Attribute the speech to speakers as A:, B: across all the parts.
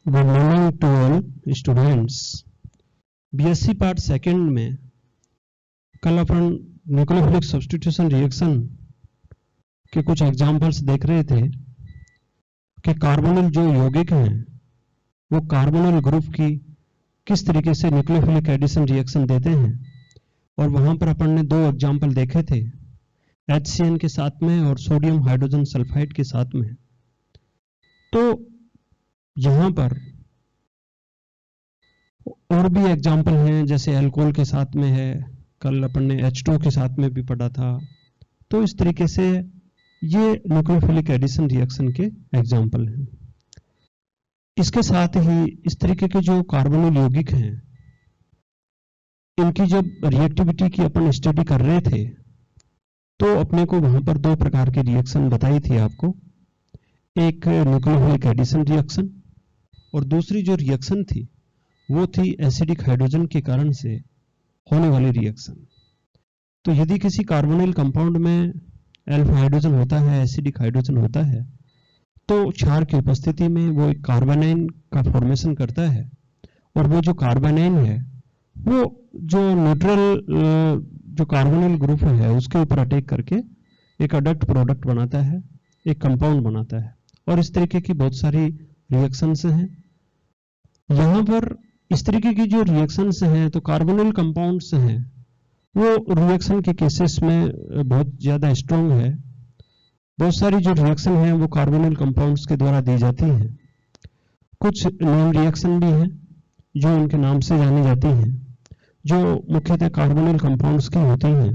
A: Good morning to all students. BSc part second में कल अपन nucleophilic substitution reaction के कुछ एग्जांपल्स देख रहे थे कि कार्बोनिल जो यौगिक हैं वो कार्बोनिल ग्रुप की किस तरीके से न्यूक्लियोफिलिक एडिशन रिएक्शन देते हैं, और वहां पर अपन ने दो एग्जांपल देखे थे, HCN के साथ में और सोडियम हाइड्रोजन सल्फाइड के साथ में। तो यहां पर और भी एग्जाम्पल हैं, जैसे अल्कोहल के साथ में है, कल अपन ने H2 के साथ में भी पढ़ा था। तो इस तरीके से ये न्यूक्लियोफिलिक एडिशन रिएक्शन के एग्जाम्पल हैं। इसके साथ ही इस तरीके के जो कार्बोनिल यौगिक हैं, इनकी जब रिएक्टिविटी की अपन स्टडी कर रहे थे तो अपने को वहां पर दो प्रकार की रिएक्शन बताई थी आपको, एक न्यूक्लियोफिलिक एडिशन रिएक्शन और दूसरी जो रिएक्शन थी वो थी एसिडिक हाइड्रोजन के कारण से होने वाली रिएक्शन। तो यदि किसी कार्बोनिल कंपाउंड में अल्फा हाइड्रोजन होता है, एसिडिक हाइड्रोजन होता है, तो क्षार की उपस्थिति में वो एक कार्बोनाइन का फॉर्मेशन करता है, और वो जो कार्बोनाइन है वो जो न्यूट्रल जो कार्बोनिल ग्रुप है उसके ऊपर अटैक करके एक अडक्ट प्रोडक्ट बनाता है, एक कंपाउंड बनाता है। और इस तरीके की बहुत सारी रिएक्शंस हैं। यहां पर इस तरीके की जो रिएक्शंस हैं, तो कार्बोनिल कंपाउंड्स हैं वो रिएक्शन के केसेस में बहुत ज्यादा स्ट्रॉन्ग है। बहुत सारी जो रिएक्शन है वो कार्बोनिल कंपाउंड्स के द्वारा दी जाती हैं। कुछ नेम रिएक्शन भी हैं जो उनके नाम से जानी जाती हैं, जो मुख्यतः कार्बोनिल कंपाउंड्स की होती हैं।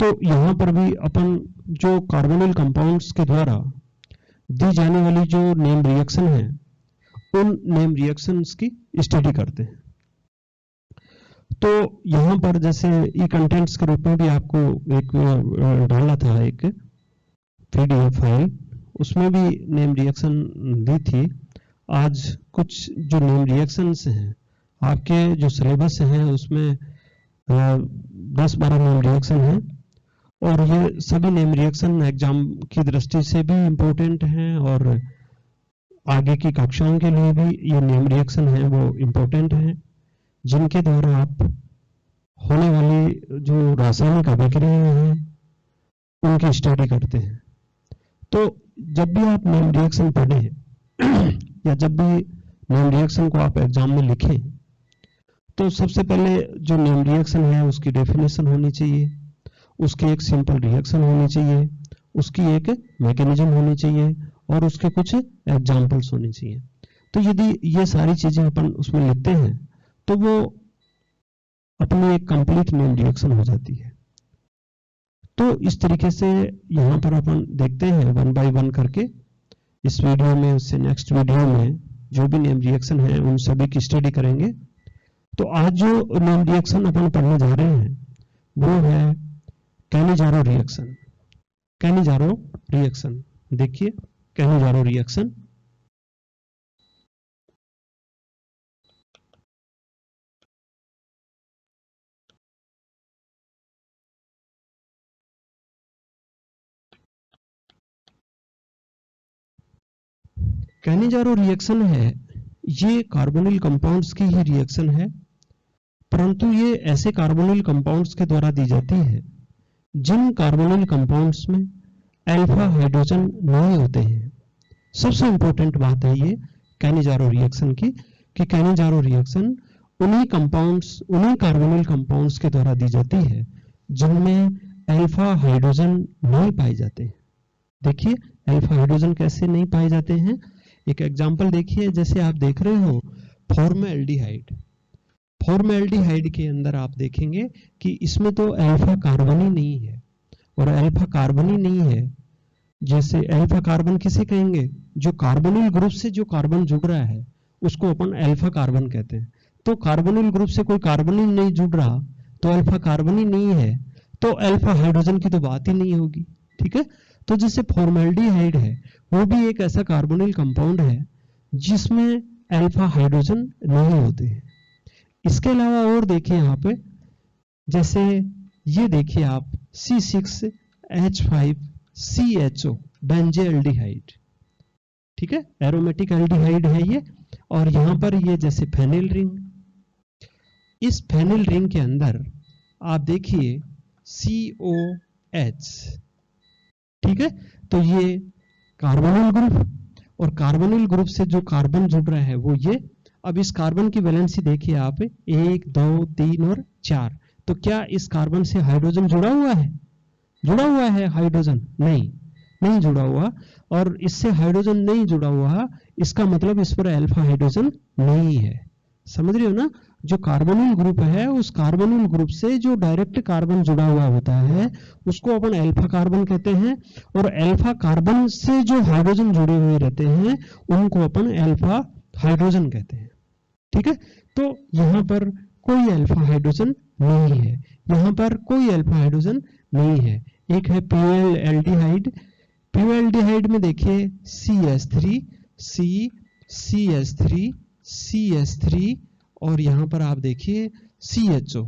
A: तो यहां पर भी अपन जो कार्बोनिल कंपाउंड्स के द्वारा दी जाने वाली जो नेम रिएक्शन है उन नेम रिएक्शंस की स्टडी करते हैं। तो यहां पर जैसे ई कंटेंट्स के रूप में भी आपको एक डाला था एक पीडीएफ फाइल, उसमें भी नेम रिएक्शन दी थी। आज कुछ जो नेम रिएक्शंस हैं आपके जो सिलेबस हैं उसमें 10-12 नेम रिएक्शन हैं, और ये सभी नेम रिएक्शन एग्जाम की दृष्टि से भी इम्पोर्टेंट हैं और आगे की कक्षाओं के लिए भी ये नेम रिएक्शन है वो इम्पोर्टेंट है, जिनके द्वारा आप होने वाली जो रासायनिक अभिक्रियाएं हैं उनकी स्टडी करते हैं। तो जब भी आप नेम रिएक्शन पढ़ें या जब भी नेम रिएक्शन को आप एग्जाम में लिखें, तो सबसे पहले जो नेम रिएक्शन है उसकी डेफिनेशन होनी चाहिए, उसकी एक सिंपल रिएक्शन होनी चाहिए, उसकी एक मैकेनिज्म होनी चाहिए और उसके कुछ एग्जाम्पल्स होने चाहिए। तो यदि ये सारी चीजें अपन उसमें लिखते हैं तो वो अपनी एक कंप्लीट नेम रिएक्शन हो जाती है। तो इस तरीके से यहां पर अपन देखते हैं 1 बाय 1 करके इस वीडियो में, उससे नेक्स्ट वीडियो में जो भी नेम रिएक्शन है उन सभी की स्टडी करेंगे। तो आज जो नेम रिएक्शन अपन पढ़ने जा रहे हैं वो है कैनिजारो रिएक्शन। कैनिजारो रिएक्शन देखिए, कैनिजारो रिएक्शन कैनिजारो रिएक्शन है, ये कार्बोनिल कंपाउंड्स की ही रिएक्शन है, परंतु ये ऐसे कार्बोनिल कंपाउंड्स के द्वारा दी जाती है जिन कार्बोनिल कंपाउंड्स में अल्फा हाइड्रोजन नहीं होते हैं। सबसे इंपॉर्टेंट बात है ये कैनिजारो रिएक्शन की, कि कैनिजारो रिएक्शन उन्हीं कंपाउंड्स, उन्हीं कार्बोनिल कंपाउंड्स के द्वारा दी जाती है जिनमें अल्फा हाइड्रोजन नहीं पाए जाते हैं। देखिए अल्फा हाइड्रोजन कैसे नहीं पाए जाते हैं, एक एग्जांपल देखिए। जैसे आप देख रहे हो फॉर्मल्डिहाइड, फॉर्मल्डिहाइड के अंदर आप देखेंगे कि इसमें तो अल्फा कार्बन ही नहीं है, और अल्फा कार्बन ही नहीं है, जैसे अल्फा कार्बन किसे कहेंगे, जो कार्बोनिल ग्रुप से जो कार्बन जुड़ रहा है उसको अपन अल्फा कार्बन कहते हैं। तो कार्बोनिल ग्रुप से कोई कार्बन ही नहीं जुड़ रहा तो अल्फा कार्बन ही नहीं है, तो अल्फा हाइड्रोजन की तो बात ही नहीं होगी। ठीक है, तो जैसे फॉर्मल्डिहाइड है वो भी एक ऐसा कार्बोनिल कंपाउंड है जिसमें अल्फा हाइड्रोजन नहीं होते हैं। इसके अलावा और देखिए यहाँ पे, जैसे ये देखिए आप C6H5CHO बेंजेल्डिहाइड, ठीक है, एरोमेटिक एल्डिहाइड है ये। और यहां पर ये जैसे फेनिल रिंग, इस फेनिल रिंग के अंदर आप देखिए COH, ठीक है, तो ये कार्बोनिल ग्रुप, और कार्बोनिल ग्रुप से जो कार्बन जुड़ रहा है वो ये। अब इस कार्बन की वैलेंसी देखिए आप, 1 2 3 और 4। तो क्या इस कार्बन से हाइड्रोजन जुड़ा हुआ है? जुड़ा हुआ है हाइड्रोजन? नहीं जुड़ा हुआ। और इससे हाइड्रोजन नहीं जुड़ा हुआ, इसका मतलब इस पर अल्फा हाइड्रोजन नहीं है। समझ रहे हो ना? जो कार्बोनिल ग्रुप है, उस कार्बोनिल ग्रुप से जो डायरेक्ट कार्बन जुड़ा हुआ होता है उसको अपन अल्फा कार्बन कहते हैं, और अल्फा कार्बन से जो हाइड्रोजन जुड़े हुए रहते हैं उनको अपन अल्फा हाइड्रोजन कहते हैं। ठीक है, तो यहां पर कोई अल्फा हाइड्रोजन नहीं है, यहां पर कोई अल्फा हाइड्रोजन नहीं है। एक है प्यूरिल एल्डिहाइड, प्यूरिल एल्डिहाइड में देखिए CH3 C CH3 CH3, और यहां पर आप देखिए CHO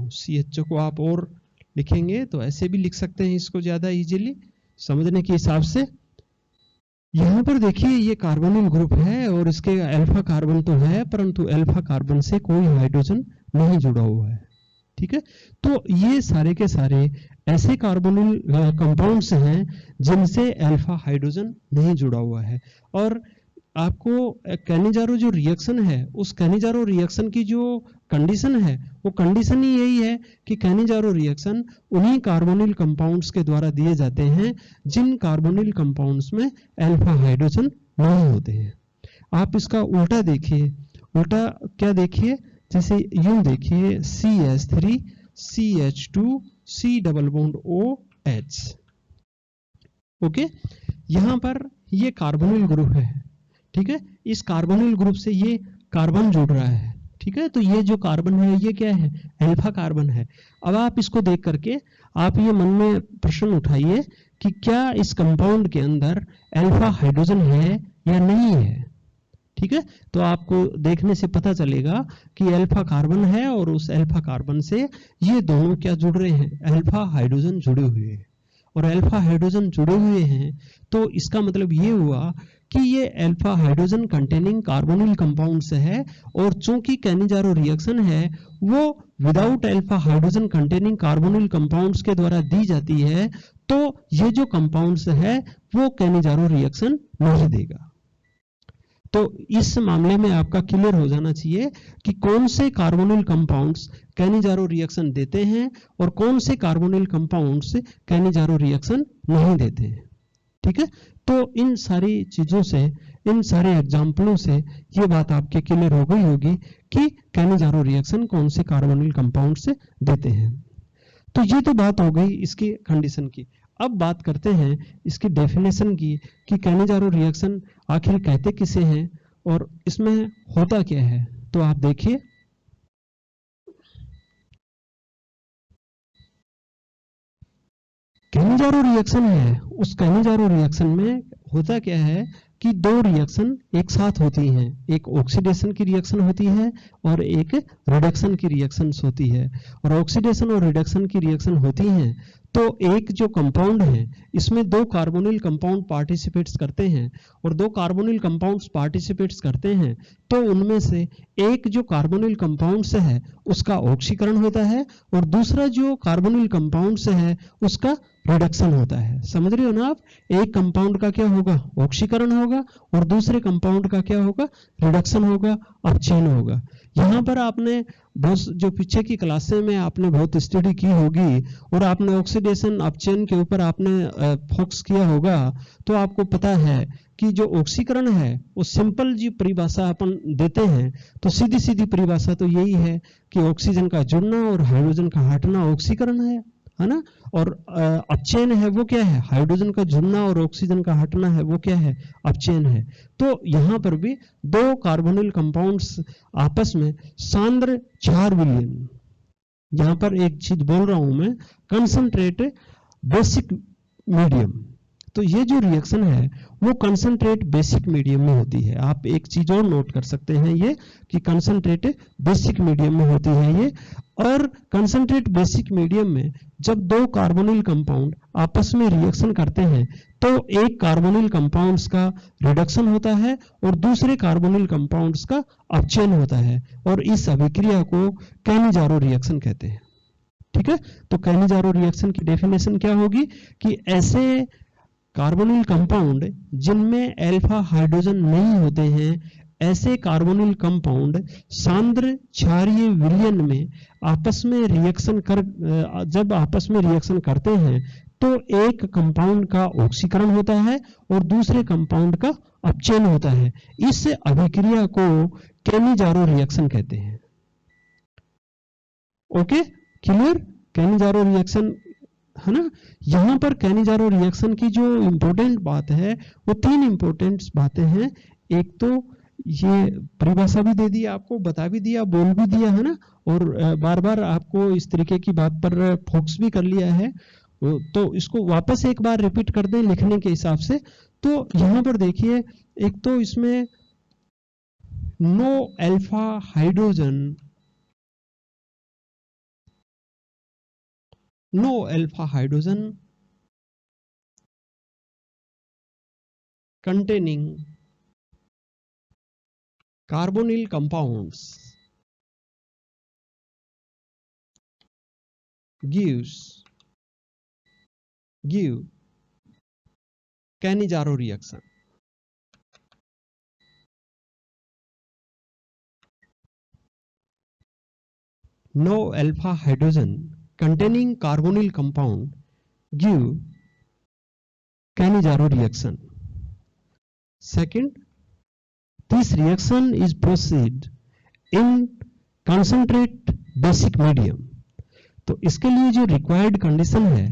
A: को आप और लिखेंगे तो ऐसे भी लिख सकते हैं इसको ज्यादा इजीली समझने के हिसाब से। यहां पर देखिए ये कार्बोनिल ग्रुप है और इसके अल्फा कार्बन तो है, परंतु अल्फा कार्बन से कोई हाइड्रोजन नहीं जुड़ा हुआ है। ठीक है, तो ये सारे के सारे ऐसे कार्बोनिल कंपाउंड्स हैं जिनसे अल्फा हाइड्रोजन नहीं जुड़ा हुआ है। और आपको कैनिजारो जो रिएक्शन है, उस कैनिजारो रिएक्शन की जो कंडीशन है, वो कंडीशन ही यही है कि कैनिजारो रिएक्शन उन्हीं कार्बोनिल कंपाउंड्स के द्वारा दिए जाते हैं जिन कार्बोनिल कंपाउंड्स में अल्फा हाइड्रोजन नहीं होते हैं। आप इसका उल्टा देखिए, उल्टा क्या देखिए, जैसे यूं देखिए CH3 CH2 C double bond OH। Okay, यहां पर ये कार्बोनिल ग्रुप है। ठीक है, इस कार्बोनिल ग्रुप से ये कार्बन जुड़ रहा है। ठीक है, तो ये जो कार्बन है ये क्या है? अल्फा कार्बन है। अब आप इसको देख करके आप ये मन में प्रश्न उठाइए कि क्या इस कंपाउंड के अंदर अल्फा हाइड्रोजन है या नहीं है। ठीक है, तो आपको देखने से पता चलेगा कि अल्फा कार्बन है और उस अल्फा कार्बन से ये दोनों क्या जुड़ रहे हैं? अल्फा हाइड्रोजन जुड़े हुए हैं। और अल्फा हाइड्रोजन जुड़े हुए हैं तो इसका मतलब ये हुआ कि ये alpha hydrogen containing carbonyl compounds है, और चूंकि कैनिजारो रिएक्शन है वो without alpha hydrogen containing carbonyl compounds के द्वारा दी जाती है, तो ये जो कंपाउंड्स है वो कैनिजारो रिएक्शन नहीं देगा। तो इस मामले में आपका क्लियर हो जाना चाहिए कि कौन से कार्बोनिल कंपाउंड्स कैनिजारो रिएक्शन देते हैं और कौन से कार्बोनिल कंपाउंड्स कैनिजारो रिएक्शन नहीं देते हैं। ठीक है, तो इन सारी चीजों से, इन सारे एग्जाम्पलों से ये बात आपके क्लियर हो गई होगी कि कैनिजारो रिएक्शन कौन से कार्बोनिल कंपाउंड से देते हैं। तो ये तो बात हो गई इसकी कंडीशन की। अब बात करते हैं इसकी डेफिनेशन की कि कैनिजारो रिएक्शन आखिर कहते किसे हैं और इसमें होता क्या है। तो आप देखिए, कैनिजारो रिएक्शन है, उस कैनिजारो रिएक्शन में होता क्या है कि दो रिएक्शन एक साथ होती हैं, एक ऑक्सीडेशन की रिएक्शन होती है और एक रिडक्शन की रिएक्शन होती है। और ऑक्सीडेशन और रिडक्शन की रिएक्शन होती हैं तो एक जो कंपाउंड है इसमें दो कार्बोनिल कंपाउंड पार्टिसिपेट्स करते हैं, और दो कार्बोनिल कंपाउंड्स पार्टिसिपेट्स करते हैं तो उनमें से एक जो कार्बोनिल कंपाउंड्स है उसका ऑक्सीकरण होता है और दूसरा जो कार्बोनिल कंपाउंड्स है उसका रिडक्शन होता है। समझ रहे हो ना आप? एक कंपाउंड का क्या होगा? ऑक्सीकरण होगा, और दूसरे कंपाउंड का क्या होगा? रिडक्शन होगा, अपचयन होगा। यहाँ पर आपने बहुत, जो पीछे की क्लासे में आपने बहुत स्टडी की होगी और आपने ऑक्सीडेशन अपचयन के ऊपर आपने फोकस किया होगा, तो आपको पता है कि जो ऑक्सीकरण है वो सिंपल जी परिभाषा अपन देते हैं तो सीधी सीधी परिभाषा तो यही है कि ऑक्सीजन का जुड़ना और हाइड्रोजन का हटना ऑक्सीकरण है ना। और अपचयन है वो क्या है? हाइड्रोजन का जुड़ना और ऑक्सीजन का हटना है वो क्या है? अपचयन है। तो यहां पर भी दो कार्बोनिल कंपाउंड्स आपस में सांद्र 4 विलियन, यहां पर एक चीज बोल रहा हूं मैं, कंसंट्रेट बेसिक मीडियम। तो ये जो रिएक्शन है वो कंसंट्रेट बेसिक मीडियम में होती है। आप एक चीज और नोट कर सकते हैं ये कि कंसंट्रेट बेसिक मीडियम में होती है ये। और कंसंट्रेट बेसिक मीडियम में जब दो कार्बोनिल कंपाउंड आपस में रिएक्शन करते हैं तो एक कार्बोनिल कंपाउंड्स का रिडक्शन होता है और दूसरे कार्बोनिल कंपाउंड्स का अपचयन होता है, और इस अभिक्रिया को कैनिजारो रिएक्शन कहते हैं। ठीक है, तो कैनिजारो रिएक्शन की डेफिनेशन क्या होगी कि ऐसे कार्बोनिल कंपाउंड जिनमें अल्फा हाइड्रोजन नहीं होते हैं, ऐसे कार्बोनिल कंपाउंड सांद्र क्षारीय विलयन में आपस में रिएक्शन जब आपस में रिएक्शन करते हैं तो एक कंपाउंड का ऑक्सीकरण होता है और दूसरे कंपाउंड का अपचयन होता है। इस अभिक्रिया को कैनिजारो रिएक्शन कहते हैं। Okay, clear? कैनिजारो रिएक्शन है ना। यहां पर कैनिजारो रिएक्शन की जो इंपॉर्टेंट बात है वो तीन इंपॉर्टेंट बातें हैं। एक तो ये परिभाषा भी दे दी आपको, बता भी दिया, बोल भी दिया है ना, और बार बार आपको इस तरीके की बात पर फोकस भी कर लिया है, तो इसको वापस एक बार रिपीट कर दें लिखने के हिसाब से। तो यहां पर देखिए, एक तो इसमें no alpha hydrogen, no alpha hydrogen containing carbonyl compounds give Cannizzaro reaction. No alpha hydrogen containing carbonyl compound give Cannizzaro reaction. Second, this reaction is proceed in concentrate basic medium. तो इसके लिए जो रिक्वायर्ड कंडीशन है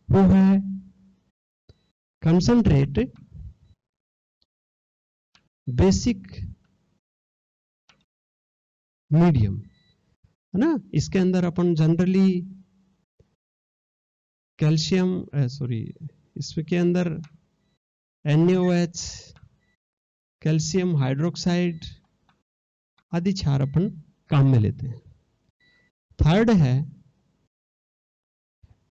A: वो है concentrate basic medium, है ना। इसके अंदर अपन जनरली कैल्शियम इसके अंदर NaOH, कैल्शियम हाइड्रोक्साइड आदि क्षार अपन काम में लेते हैं। थर्ड है,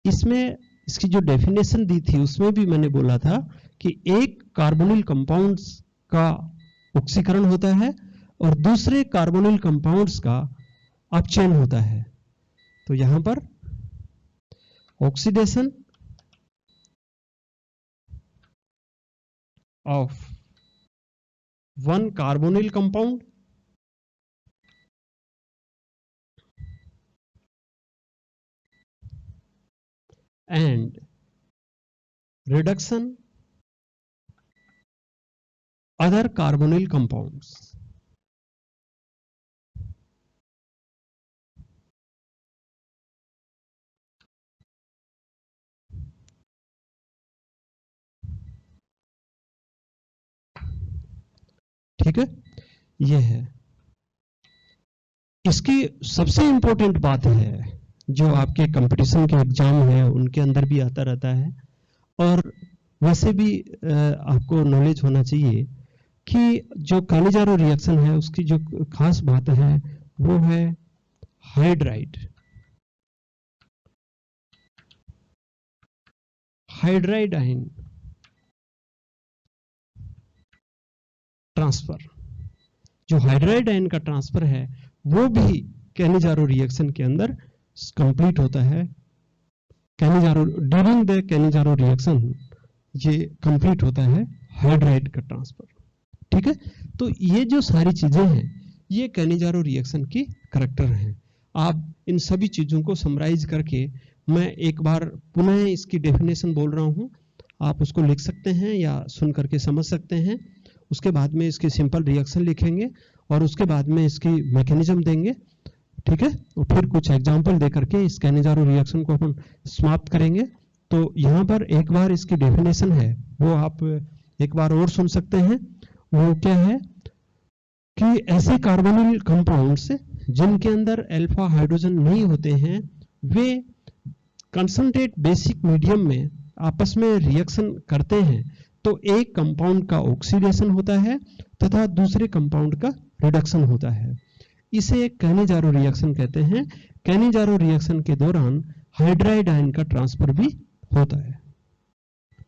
A: इसमें इसकी जो डेफिनेशन दी थी उसमें भी मैंने बोला था कि एक कार्बोनिल कंपाउंड्स का ऑक्सीकरण होता है और दूसरे कार्बोनिल कंपाउंड्स का अपचयन होता है। तो यहां पर oxidation of one carbonyl compound and reduction other carbonyl compounds. ठीक है, ये है। इसकी सबसे इंपॉर्टेंट बात है जो आपके कंपटीशन के एग्जाम है उनके अंदर भी आता रहता है, और वैसे भी आपको नॉलेज होना चाहिए कि जो कैनिज़ारो रिएक्शन है उसकी जो खास बात है वो है हाइड्राइड आयन ट्रांसफर। जो हाइड्राइड आयन का ट्रांसफर है वो भी कैनिज़ारो रिएक्शन के अंदर कंप्लीट होता है। ड्यूरिंग द कैनिज़ारो रिएक्शन ये कंप्लीट होता है हाइड्राइड का ट्रांसफर। ठीक है, तो ये जो सारी चीजें हैं ये कैनिज़ारो रिएक्शन की करैक्टर हैं। आप इन सभी चीजों को समराइज करके, मैं एक बार पुनः इसकी डेफिनेशन बोल रहा हूं, आप उसको लिख सकते हैं या सुन करके समझ सकते हैं। उसके बाद में इसकी सिंपल रिएक्शन लिखेंगे और उसके बाद में इसकी मैकेनिज्म देंगे। ठीक है, और फिर कुछ एग्जांपल दे करके इस कैनिज़ारो रिएक्शन को अपन समाप्त करेंगे। तो यहाँ पर एक बार इसकी डेफिनेशन है वो आप एक बार और सुन सकते हैं। वो क्या है कि ऐसे कार्बोनिल कंपाउंड्स जिनके अंदर अल्फा हाइड्रोजन नहीं होते हैं वे कंसंट्रेट बेसिक मीडियम में आपस में रिएक्शन करते हैं तो एक कंपाउंड का ऑक्सीडेशन होता है तथा दूसरे कंपाउंड का रिडक्शन होता है। इसे कैनिजारो रिएक्शन कहते हैं। कैनिजारो रिएक्शन के दौरान हाइड्राइड आयन का ट्रांसफर भी होता है।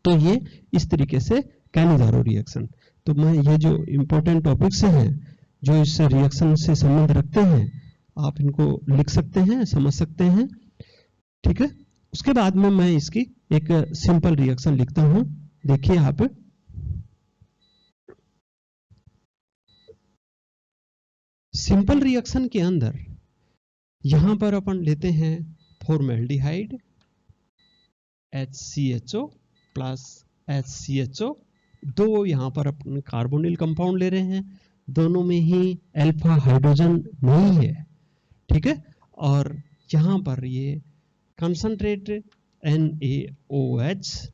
A: तो ये इस तरीके से कैनिजारो रिएक्शन। तो मैं ये जो इंपॉर्टेंट टॉपिक्स हैं जो इस रिएक्शन से संबंध रखते हैं, आप इनको लिख सकते हैं, समझ सकते हैं, ठीक है। उसके बाद में मैं इसकी एक सिंपल रिएक्शन लिखता हूं। देखिए आप, सिंपल रिएक्शन के अंदर यहां पर अपन लेते हैं फॉर्मेल्डिहाइड HCHO प्लस HCHO, दो यहां पर अपन कार्बोनिल कंपाउंड ले रहे हैं, दोनों में ही अल्फा हाइड्रोजन नहीं है, ठीक है। और यहां पर ये कंसंट्रेट NaOH,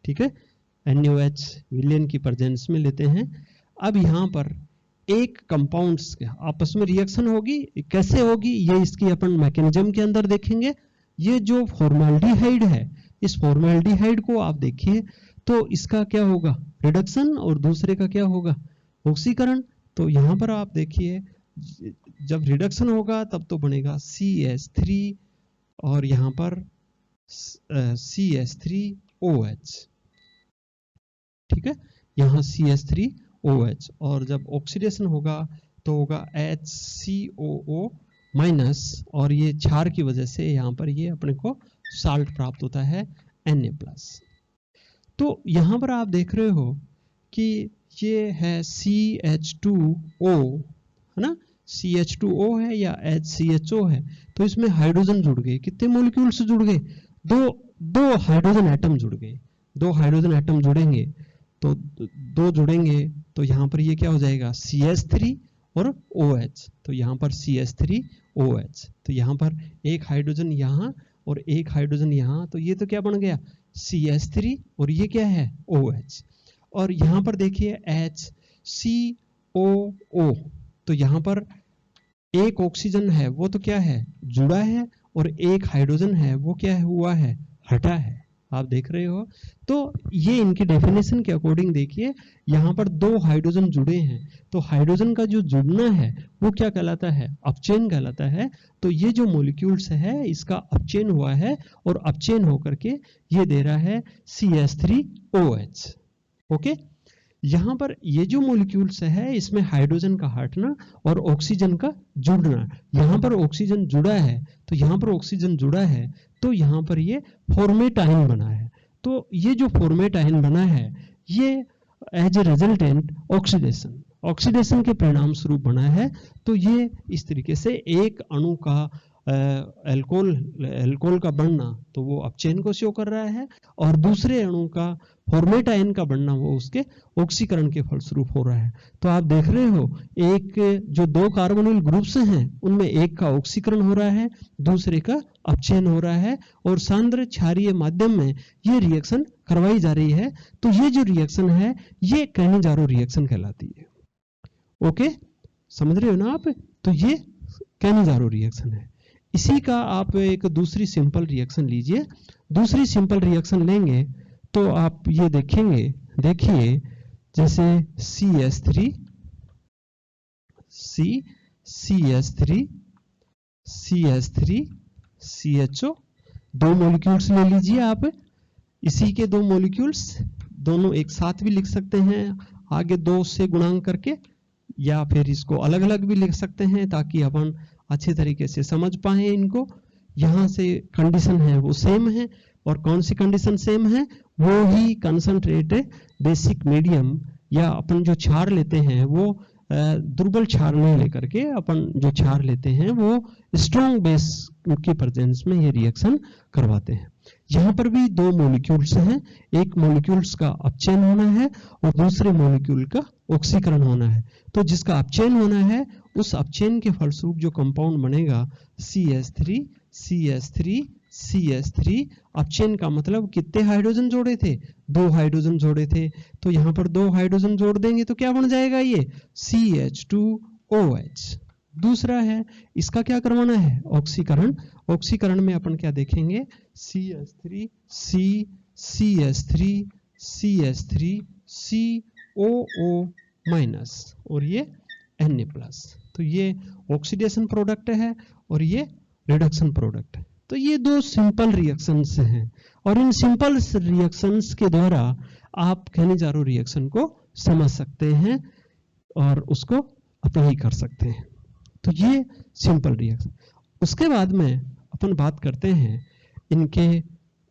A: ठीक है, NaOH विलेन की प्रेजेंस में लेते हैं। अब यहां पर एक कंपाउंड्स आपस में रिएक्शन होगी, कैसे होगी ये इसकी अपन मैकेनिज्म के अंदर देखेंगे। ये जो फॉर्मेल्डिहाइड है, इस फॉर्मेल्डिहाइड को आप देखिए तो इसका क्या होगा, रिडक्शन, और दूसरे का क्या होगा, ऑक्सीकरण। तो यहां पर आप देखिए जब रिडक्शन होगा तब तो बनेगा CH3 और यहां पर CH3OH, ठीक है, यहां CH3OH। और जब ऑक्सीडेशन होगा तो होगा HCOO माइनस, और ये क्षार की वजह से यहां पर ये अपने को साल्ट प्राप्त होता है Na+। तो यहां पर आप देख रहे हो कि ये है CH2O, है ना, CH2O है या HCHO है, तो इसमें हाइड्रोजन जुड़ गए। कितने मॉलिक्यूल्स जुड़ गए, दो हाइड्रोजन एटम जुड़ गए। दो हाइड्रोजन एटम जुड़ेंगे तो दो जुड़ेंगे तो यहां पर ये क्या हो जाएगा, CH3 और OH। तो यहां पर CH3OH, तो यहां पर एक हाइड्रोजन यहां और एक हाइड्रोजन यहां, तो ये तो क्या बन गया, CH3 और ये क्या है, OH। और यहां पर देखिए HCOO, तो यहां पर एक ऑक्सीजन है वो तो क्या है, जुड़ा है, और एक हाइड्रोजन है वो क्या हुआ है, हटा है। आप देख रहे हो। तो ये इनके डेफिनेशन के अकॉर्डिंग देखिए, यहां पर दो हाइड्रोजन जुड़े हैं, तो हाइड्रोजन का जो जुड़ना है वो क्या कहलाता है, अपचेन कहलाता है। तो ये जो मॉलिक्यूल्स है इसका अपचेन हुआ है, और अपचेन होकर के ये दे रहा है CH3OH। ओके, यहां पर ये जो मॉलिक्यूल्स है इसमें हाइड्रोजन का हटना और ऑक्सीजन का जुड़ना, यहां पर ऑक्सीजन जुड़ा है, तो यहां पर ऑक्सीजन जुड़ा है, तो यहां पर ये फॉर्मेट-आयन बना है। तो ये जो फॉर्मेट-आयन बना है ये एज ए रिजल्टेंट ऑक्सीडेशन के परिणाम स्वरूप बना है। तो ये इस तरीके से एक अणु का एल्कोहल का बनना तो वो अपचयन को शो कर रहा है, और दूसरे अणु का फॉर्मेट आयन का बनना वो उसके ऑक्सीकरण के फलस्वरूप हो रहा है। तो आप देख रहे हो एक जो दो कार्बोनिल ग्रुप्स हैं उनमें एक का ऑक्सीकरण हो रहा है, दूसरे का अपचयन हो रहा है, और सांद्र क्षारीय माध्यम में ये रिएक्शन करवाई जा रही है। तो ये जो रिएक्शन है ये कैनिजारो रिएक्शन कहलाती है। ओके, समझ रहे हो ना आप। तो ये कैनिजारो रिएक्शन है। इसी का आप एक दूसरी सिंपल रिएक्शन लीजिए। दूसरी सिंपल रिएक्शन लेंगे तो आप ये देखेंगे, देखिए जैसे CH3 CHO, दो मॉलिक्यूल्स ले लीजिए आप। इसी के दो मॉलिक्यूल्स दोनों एक साथ भी लिख सकते हैं, आगे दो से गुणांक करके, या फिर इसको अलग अलग भी लिख सकते हैं ताकि अपन अच्छे तरीके से समझ पाए इनको। यहां से कंडीशन है वो सेम है, और कौन सी कंडीशन सेम है, वो ही कंसंट्रेट बेसिक मीडियम, या अपन जो क्षार लेते हैं वो दुर्बल क्षार नहीं लेकर के अपन जो क्षार लेते हैं वो स्ट्रॉन्ग बेस की प्रेजेंस में ये रिएक्शन करवाते हैं। यहां पर भी दो मॉलिक्यूल्स हैं, एक मॉलिक्यूल्स का अपचयन होना है और दूसरे मॉलिक्यूल का ऑक्सीकरण होना है। तो जिसका अपचयन होना है उस अपचयन के फलस्वरूप जो कंपाउंड बनेगा CH3 अपचयन का मतलब कितने हाइड्रोजन जोड़े थे, दो हाइड्रोजन जोड़े थे, तो यहां पर दो हाइड्रोजन जोड़ देंगे तो क्या बन जाएगा, ये CH2OH। दूसरा है इसका क्या करवाना है, ऑक्सीकरण। ऑक्सीकरण में अपन क्या देखेंगे, CH3COO माइनस, और ये Na+। तो ये ऑक्सीडेशन प्रोडक्ट है और ये रिडक्शन प्रोडक्ट है। तो ये दो सिंपल रिएक्शंस हैं और इन सिंपल रिएक्शंस के द्वारा आप कैनिजारो रिएक्शन को समझ सकते हैं और उसको अप्लाई कर सकते हैं। तो ये सिंपल रिएक्शन। उसके बाद में अपन बात करते हैं इनके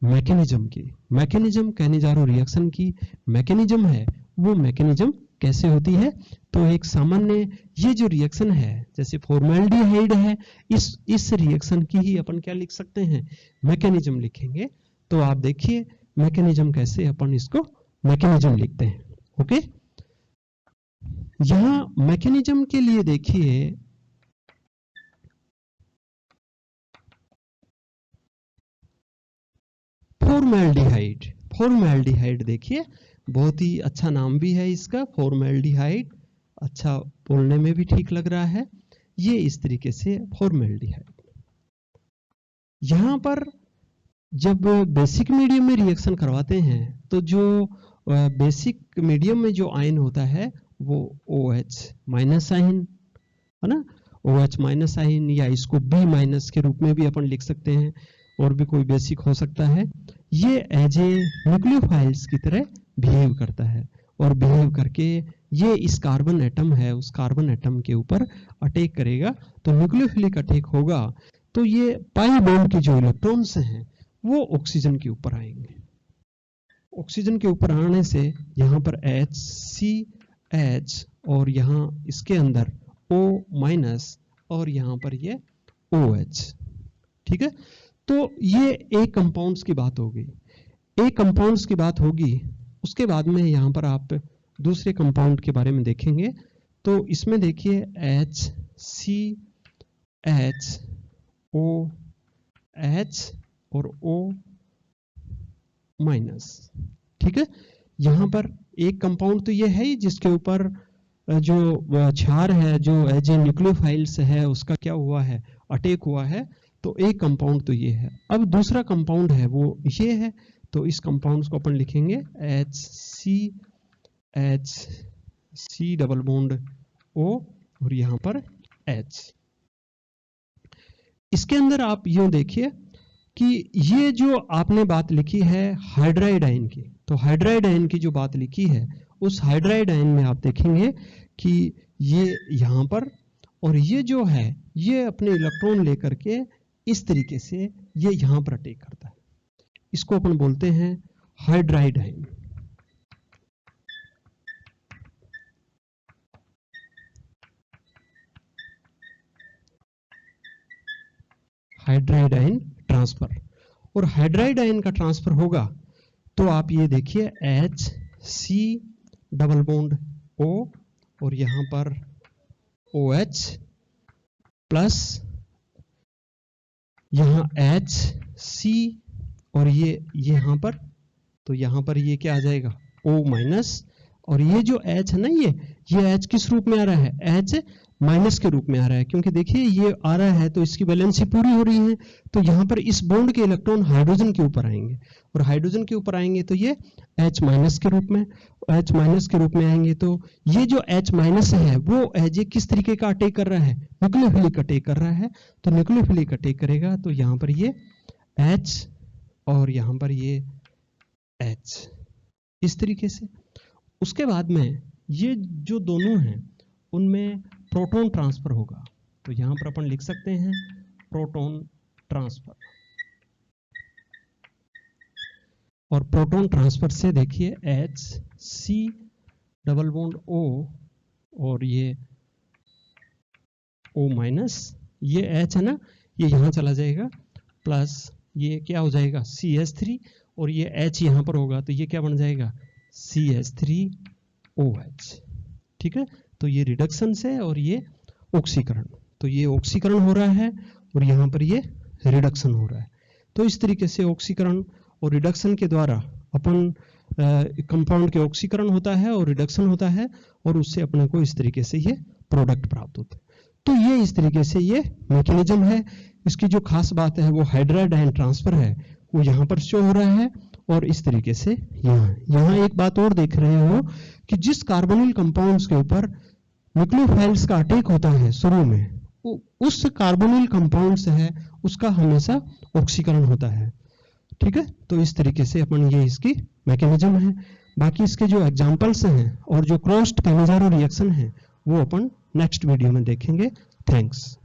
A: मैकेनिज्म की। मैकेनिज्म कैनिजारो रिएक्शन की मैकेनिज्म है, वो मैकेनिज्म कैसे होती है। तो एक सामान्य ये जो रिएक्शन है, जैसे फॉर्मेल्डिहाइड है, इस रिएक्शन की ही अपन क्या लिख सकते हैं, मैकेनिज्म लिखेंगे। तो आप देखिए मैकेनिज्म कैसे अपन इसको मैकेनिज्म लिखते हैं। ओके, यहां मैकेनिज्म के लिए देखिए फॉर्मेल्डिहाइड। फॉर्मेल्डिहाइड देखिए बहुत ही अच्छा नाम भी है इसका, फॉर्मेल्डिहाइड, अच्छा बोलने में भी ठीक लग रहा है। ये इस तरीके से फॉर्मेल्डिहाइड। यहां पर जब बेसिक मीडियम में रिएक्शन करवाते हैं तो जो बेसिक मीडियम में जो आयन होता है वो OH माइनस आयन है ना, OH माइनस आयन, या इसको B माइनस के रूप में भी अपन लिख सकते हैं, और भी कोई बेसिक हो सकता है। ये एज ए न्यूक्लियोफाइल्स की तरह बिहेव करता है और बिहेव करके ये इस कार्बन एटम है उस कार्बन एटम के ऊपर अटैक करेगा। तो न्यूक्लियोफिलिक अटैक होगा तो ये पाई बॉन्ड के जो इलेक्ट्रॉन्स हैं वो ऑक्सीजन के ऊपर आएंगे। ऑक्सीजन के ऊपर आने से यहाँ पर HCH और यहाँ इसके अंदर O माइनस और यहाँ पर ये OH। ठीक है, तो ये एक कंपाउंड्स की बात होगी। एक कंपाउंड्स की बात होगी, उसके बाद में यहाँ पर आप दूसरे कंपाउंड के बारे में देखेंगे। तो इसमें देखिए HCH OH और O माइनस। ठीक है, यहाँ पर एक कंपाउंड तो ये है ही जिसके ऊपर जो क्षार है, जो एज ए न्यूक्लियोफाइल्स है, उसका क्या हुआ है, अटैक हुआ है। तो एक कंपाउंड तो ये है। अब दूसरा कंपाउंड है वो ये है, तो इस कंपाउंड को अपन लिखेंगे HCH डबल बॉन्ड O और यहाँ पर H। इसके अंदर आप यूं देखिए कि ये जो आपने बात लिखी है हाइड्राइड आयन की, तो हाइड्राइड आयन की जो बात लिखी है उस हाइड्राइड आयन में आप देखेंगे कि ये यहाँ पर, और ये जो है ये अपने इलेक्ट्रॉन लेकर के इस तरीके से ये यहाँ पर अटैक करता है। इसको अपन बोलते हैं hydride ion. Hydride ion transfer. और हाइड्राइड आयन का ट्रांसफर होगा तो आप ये देखिए HC डबल बॉन्ड O और यहां पर OH प्लस यहां HC और ये यहां पर, तो यहां पर ये क्या आ जाएगा O माइनस, और ये जो H है ना ये H किस रूप में आ रहा है, H माइनस के रूप में आ रहा है, क्योंकि देखिए ये आ रहा है तो इसकी वैलेंसी पूरी हो रही है। तो यहाँ पर इस बॉन्ड के इलेक्ट्रॉन हाइड्रोजन के ऊपर आएंगे और हाइड्रोजन के ऊपर आएंगे तो ये H माइनस के रूप में, H माइनस के रूप में आएंगे। तो ये जो H माइनस है वो एज ए किस तरीके का अटैक कर रहा है, न्यूक्लियोफिलिक अटैक कर रहा है। तो न्यूक्लियोफिलिक अटैक करेगा तो यहाँ पर ये H और यहाँ पर ये H इस तरीके से। उसके बाद में ये जो दोनों हैं उनमें प्रोटॉन ट्रांसफर होगा। तो यहां पर अपन लिख सकते हैं प्रोटॉन ट्रांसफर। और प्रोटॉन ट्रांसफर से देखिए HC डबल बॉन्ड O और ये O माइनस, ये H है ना, ये यहां चला जाएगा, प्लस ये क्या हो जाएगा CH3 और ये H यहां पर होगा तो ये क्या बन जाएगा CH3OH। ठीक है, तो ये रिडक्शन से और ये ऑक्सीकरण, तो ये ऑक्सीकरण हो रहा है और यहाँ पर ये रिडक्शन हो रहा है। तो इस तरीके से ऑक्सीकरण और रिडक्शन के द्वारा अपन कंपाउंड के ऑक्सीकरण होता है और रिडक्शन होता है और उससे अपने को इस तरीके से ये प्रोडक्ट प्राप्त होता है। तो ये इस तरीके से ये मैकेनिज्म है। इसकी जो खास बात है वो हाइड्राइड आयन ट्रांसफर है, वो यहाँ पर शो हो रहा है। और इस तरीके से यहाँ एक बात और देख रहे हो कि जिस कार्बोनिल कंपाउंड्स के ऊपर न्यूक्लियोफाइल्स का अटैक होता है शुरू में, उस कार्बोनिल कंपाउंड से है, उसका हमेशा ऑक्सीकरण होता है। ठीक है, तो इस तरीके से अपन ये इसकी मैकेनिज्म है। बाकी इसके जो एग्जांपल्स हैं और जो क्रॉस्ड कैमिजारो रिएक्शन है वो अपन नेक्स्ट वीडियो में देखेंगे। थैंक्स।